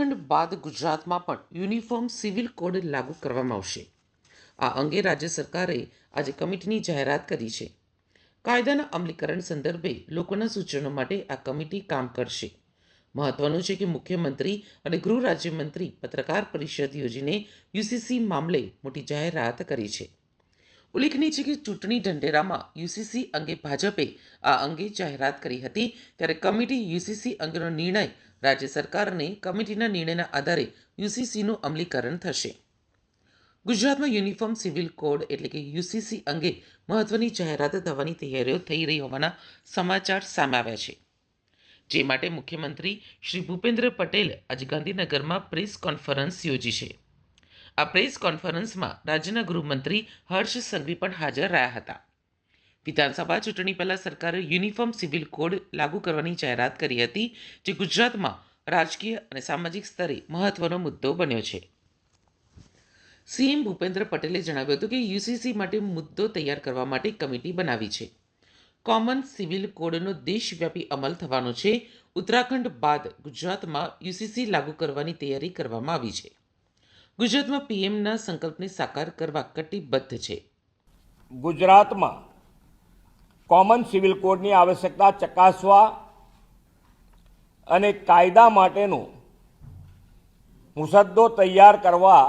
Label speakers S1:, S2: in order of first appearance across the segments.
S1: ઉત્તરાખંડ બાદ ગુજરાતમાં પણ યુનિફોર્મ સિવિલ કોડ લાગુ કરવામાં આવશે। આ અંગે રાજ્ય સરકારે આજે કમિટીની જાહેરાત કરી છે। કાયદાના અમલીકરણ સંદર્ભે લોકોના સૂચનો માટે આ કમિટી કામ કરશે। મહત્વનું છે કે મુખ્યમંત્રી અને ગૃહ રાજ્યમંત્રી પત્રકાર પરિષદ યોજીને યુસીસી મામલે મોટી જાહેરાત કરી છે। ઉલ્લેખનીય છે કે ચૂંટણી ઢંઢેરામાં યુસીસી અંગે ભાજપે આ અંગે જાહેરાત કરી હતી, ત્યારે કમિટી યુસીસી અંગેનો નિર્ણય રાજ્ય સરકારને કમિટીના નિર્ણયના આધારે યુસીસીનું અમલીકરણ થશે। ગુજરાતમાં યુનિફોર્મ સિવિલ કોડ એટલે કે યુસીસી અંગે મહત્વની જાહેરાત થવાની તૈયારીઓ થઈ રહી હોવાના સમાચાર સામે આવ્યા છે, જે માટે મુખ્યમંત્રી શ્રી ભૂપેન્દ્ર પટેલ આજે ગાંધીનગરમાં પ્રેસ કોન્ફરન્સ યોજી છે। આ પ્રેસ કોન્ફરન્સમાં રાજ્યના ગૃહમંત્રી હર્ષ સંઘવી પણ હાજર રહ્યા હતા। વિધાનસભા ચૂંટણી પહેલા સરકારે યુનિફોર્મ સિવિલ કોડ લાગુ કરવાની જાહેરાત કરી હતી, જે ગુજરાતમાં રાજકીય અને સામાજિક સ્તરે મહત્વનો મુદ્દો બન્યો છે। સીએમ ભૂપેન્દ્ર પટેલે જણાવ્યું હતું કે યુસીસી માટે મુદ્દો તૈયાર કરવા માટે કમિટી બનાવી છે। કોમન સિવિલ કોડનો દેશવ્યાપી અમલ થવાનો છે। ઉત્તરાખંડ બાદ ગુજરાતમાં યુસીસી લાગુ કરવાની તૈયારી કરવામાં આવી છે। ગુજરાતમાં પીએમના સંકલ્પને સાકાર કરવા કટિબદ્ધ છે।
S2: ગુજરાતમાં કોમન સિવિલ કોડની આવશ્યકતા ચકાસવા અને કાયદા માટેનો મુસદ્દો તૈયાર કરવા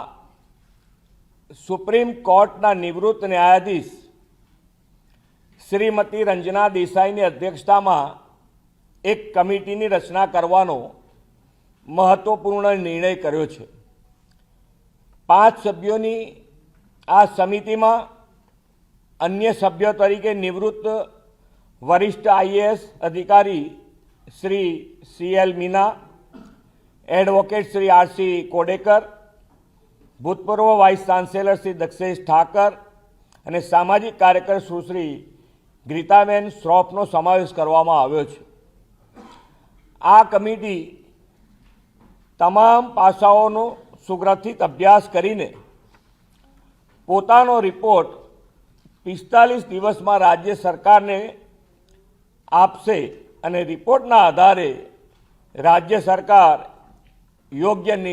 S2: સુપ્રીમ કોર્ટના નિવૃત્ત ન્યાયાધીશ શ્રીમતી રંजना દેસાઈની અધ્યક્ષતામાં એક કમિટીની રચના કરવાનો મહત્વપૂર્ણ નિર્ણય કર્યો છે। 5 સભ્યોની આ સમિતિમાં અન્ય સભ્યો તરીકે નિવૃત્ત વરિષ્ઠ આઈએએસ અધિકારી Shri CL Meena, advocate Shri RC Kodekar, ભૂતપૂર્વ વાઇસ ચાન્સેલર શ્રી દક્ષેશ ઠાકર અને સામાજિક કાર્યકર સુશ્રી ગીતાબેન શ્રોફનો સમાવેશ કરવામાં આવ્યો છે। આ કમિટી તમામ પાસાઓનો સુગ્રથિત અભ્યાસ કરીને પોતાનો રિપોર્ટ 45 દિવસમાં રાજ્ય સરકારને આપશે અને રિપોર્ટના આધારે રાજ્ય સરકાર યોગ્ય